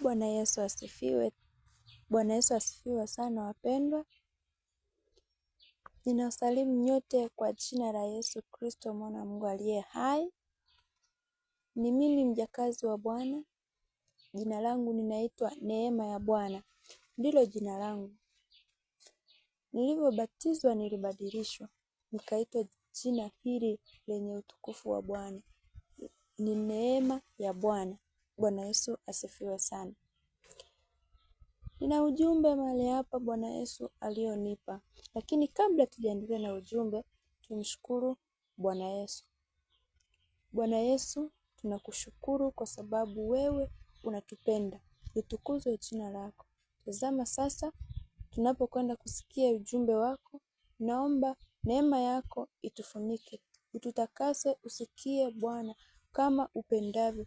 Bwana Yesu asifiwe. Bwana Yesu asifiwe sana wapendwa. Ninawasalimu nyote kwa jina la Yesu Kristo mwana wa Mungu aliye hai. Ni mimi mjakazi wa Bwana. Jina langu ninaitwa Neema ya Bwana. Ndilo jina langu. Nilivyobatizwa nilibadilishwa. Nikaitwa jina hili lenye utukufu wa Bwana. Ni Neema ya Bwana. Bwana Yesu asifiwe sana. Nina ujumbe mahali hapa Bwana Yesu alionipa. Lakini kabla tujaendelea na ujumbe, tumshukuru Bwana Yesu. Bwana Yesu, tunakushukuru kwa sababu wewe unatupenda. Litukuzwe jina lako. Tazama sasa tunapokwenda kusikia ujumbe wako, naomba neema yako itufunike. Ututakase usikie Bwana kama upendavyo.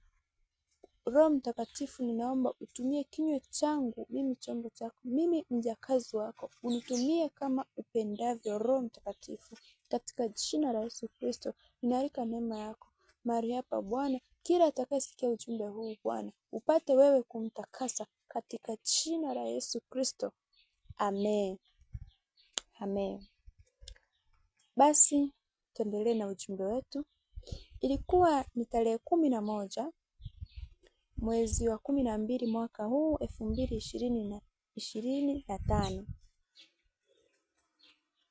Roho Mtakatifu, ninaomba utumie kinywa changu, mimi chombo chako, mimi mjakazi wako, unitumie kama upendavyo Roho Mtakatifu. Katika jina la Yesu Kristo, ninaalika neema yako mahali hapa Bwana, kila atakayesikia ujumbe huu Bwana, upate wewe kumtakasa katika jina la Yesu Kristo. Amen. Amen. Basi, tuendelee na ujumbe wetu. Ilikuwa ni tarehe 11 mwezi wa 12 mwaka huu 2025.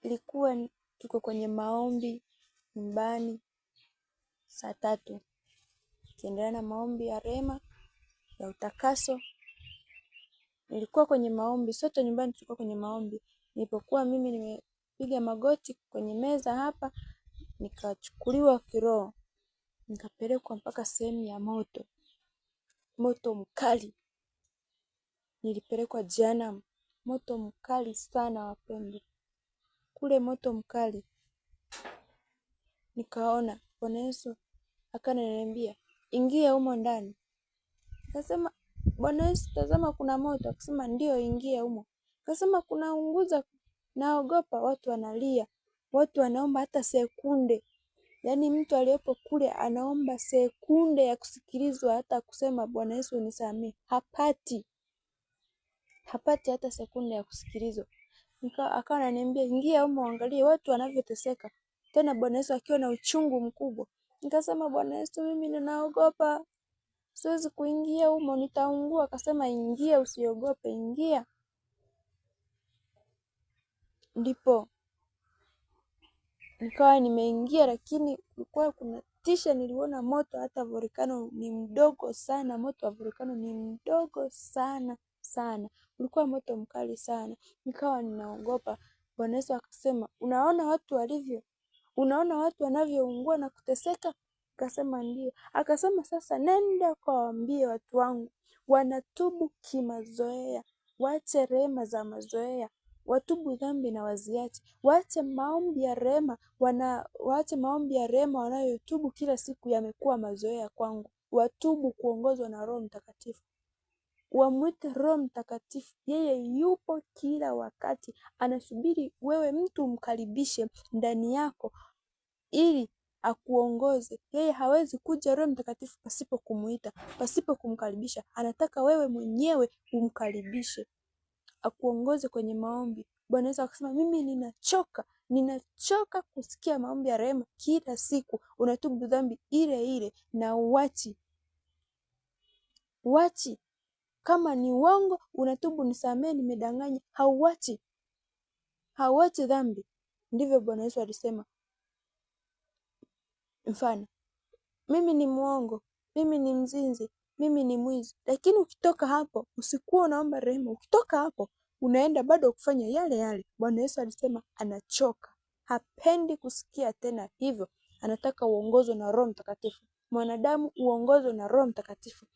Ilikuwa tuko kwenye maombi nyumbani saa 3. Tukiendelea na maombi ya rehema ya utakaso. Nilikuwa kwenye maombi, sote nyumbani tulikuwa kwenye maombi. Nilipokuwa mimi nimepiga magoti kwenye meza hapa, nikachukuliwa kiroho. Nikapelekwa mpaka sehemu ya moto. Moto mkali. Nilipelekwa jehanamu. Moto mkali sana wapendwa. Kule moto mkali. Nikaona Bwana Yesu akaniambia, ingia humo ndani. Nikasema, Bwana Yesu, tazama kuna moto. Akasema, ndio, ingia humo. Akasema, kuna unguza. Naogopa, watu wanalia. Watu wanaomba hata sekunde. Yaani mtu aliyepo kule anaomba sekunde ya kusikilizwa, hata kusema Bwana Yesu unisamehe. Hapati hata sekunde ya kusikilizwa. Akawa ananiambia, ingia humo angalie watu wanavyoteseka. Tena Bwana Yesu akiwa na uchungu mkubwa. Nikasema, Bwana Yesu, mimi ninaogopa. Siwezi kuingia humo, nitaungua. Akasema, ingia, usiogope, ingia. Ndipo nikawa nimeingia, lakini kulikuwa kuna tisha, niliona moto hata volcano ni mdogo sana. Moto wa volcano ni mdogo sana sana. Ulikuwa moto mkali sana. Nikawa ninaogopa. Bwana Yesu akasema, unaona watu walivyo? Unaona watu wanavyoungua na kuteseka? Akasema ndio. Akasema, sasa nenda kawaambie watu wangu wanatubu kimazoea, waache rehema za mazoea, watubu dhambi na waziache, waache maombi ya rehema, waache maombi ya rehema wanayotubu kila siku, yamekuwa mazoea kwangu. Watubu kuongozwa na Roho Mtakatifu. Wamwite Roho Mtakatifu. Yeye yupo kila wakati. Anasubiri wewe mtu umkaribishe ndani yako ili akuongoze. Yeye hawezi kuja Roho Mtakatifu pasipo kumuita, pasipo kumkaribisha. Anataka wewe mwenyewe umkaribishe, akuongoze kwenye maombi. Bwana Yesu akasema, mimi ninachoka kusikia maombi ya rehema kila siku. Unatubu dhambi ile ile na uachi. Kama ni uongo unatubu, nisamehe, nimedanganya, hauachi dhambi. Ndivyo Bwana Yesu alisema. Mfano, mimi ni muongo, mimi ni mzinzi, mimi ni mwizi, lakini ukitoka hapo usikuwa unaomba rehema. Ukitoka hapo unaenda bado kufanya yale yale. Bwana Yesu alisema anachoka, hapendi kusikia tena hivyo. Anataka uongozwe na Roho Mtakatifu. Mwanadamu uongozwe na Roho Mtakatifu.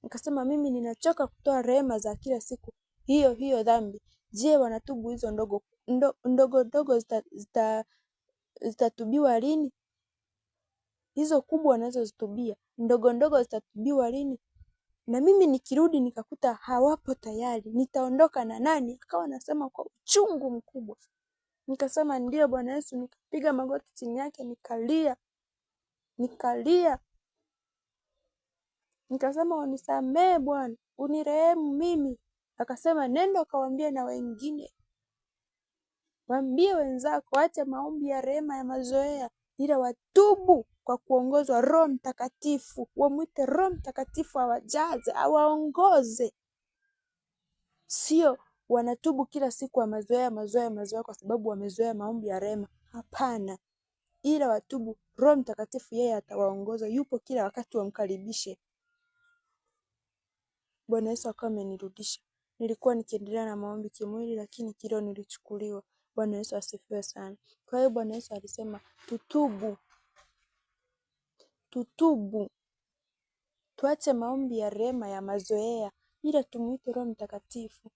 Nikasema, mimi ninachoka kutoa rehema za kila siku hiyo dhambi. Je, wanatubu hizo ndogo zitatubiwa lini? Hizo kubwa wanazozitubia, ndogo zitatubiwa lini? Na mimi nikirudi nikakuta hawapo tayari, nitaondoka na nani? Akawa anasema kwa uchungu mkubwa. Nikasema ndio Bwana Yesu. Nikapiga magoti chini yake, nikalia. Nikasema, unisamehe Bwana, unirehemu mimi. Akasema, nenda ukawaambie na wengine, waambie wenzako waache maombi ya rehema ya mazoea, ila watubu kwa kuongozwa Roho Mtakatifu. Wamwite Roho Mtakatifu awajaze, awaongoze. Sio wanatubu kila siku wa mazoea kwa sababu wamezoea maombi ya rehema. Hapana, ila watubu. Roho Mtakatifu yeye atawaongoza, yupo kila wakati, wamkaribishe. Bwana Yesu akawa amenirudisha. Nilikuwa nikiendelea na maombi kimwili, lakini kiroho nilichukuliwa. Bwana Yesu asifiwe sana. Kwa hiyo Bwana Yesu alisema tutubu, tuache maombi ya rehema ya mazoea, ila tumuite Roho Mtakatifu.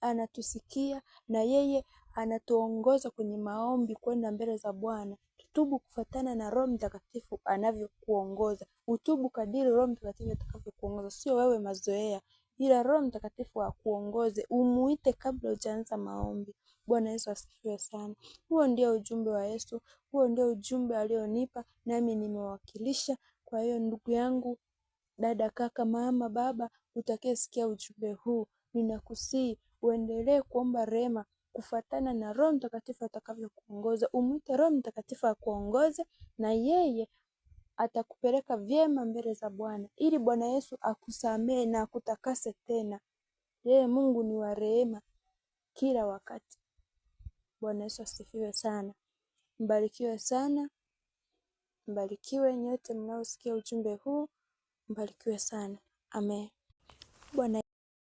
Anatusikia na yeye anatuongoza kwenye maombi kwenda mbele za Bwana. Tutubu kufuatana na Roho Mtakatifu anavyokuongoza. Utubu kadiri Roho Mtakatifu atakavyokuongoza, sio wewe mazoea, ila Roho Mtakatifu akuongoze. Umuite kabla hujaanza maombi. Bwana Yesu asifiwe sana. Huo ndio ujumbe wa Yesu, huo ndio ujumbe alionipa, nami nimewakilisha. Kwa hiyo ndugu yangu, dada, kaka, mama, baba, utakayesikia ujumbe huu, ninakusihi uendelee kuomba rehema kufuatana na Roho Mtakatifu atakavyokuongoza. Umwite Roho Mtakatifu akuongoze, na yeye atakupeleka vyema mbele za Bwana, ili Bwana Yesu akusamehe na akutakase tena. Yeye Mungu ni wa rehema kila wakati. Bwana Yesu asifiwe sana. Mbarikiwe sana. Mbarikiwe nyote mnaosikia ujumbe huu. Mbarikiwe sana. Amen. Bwana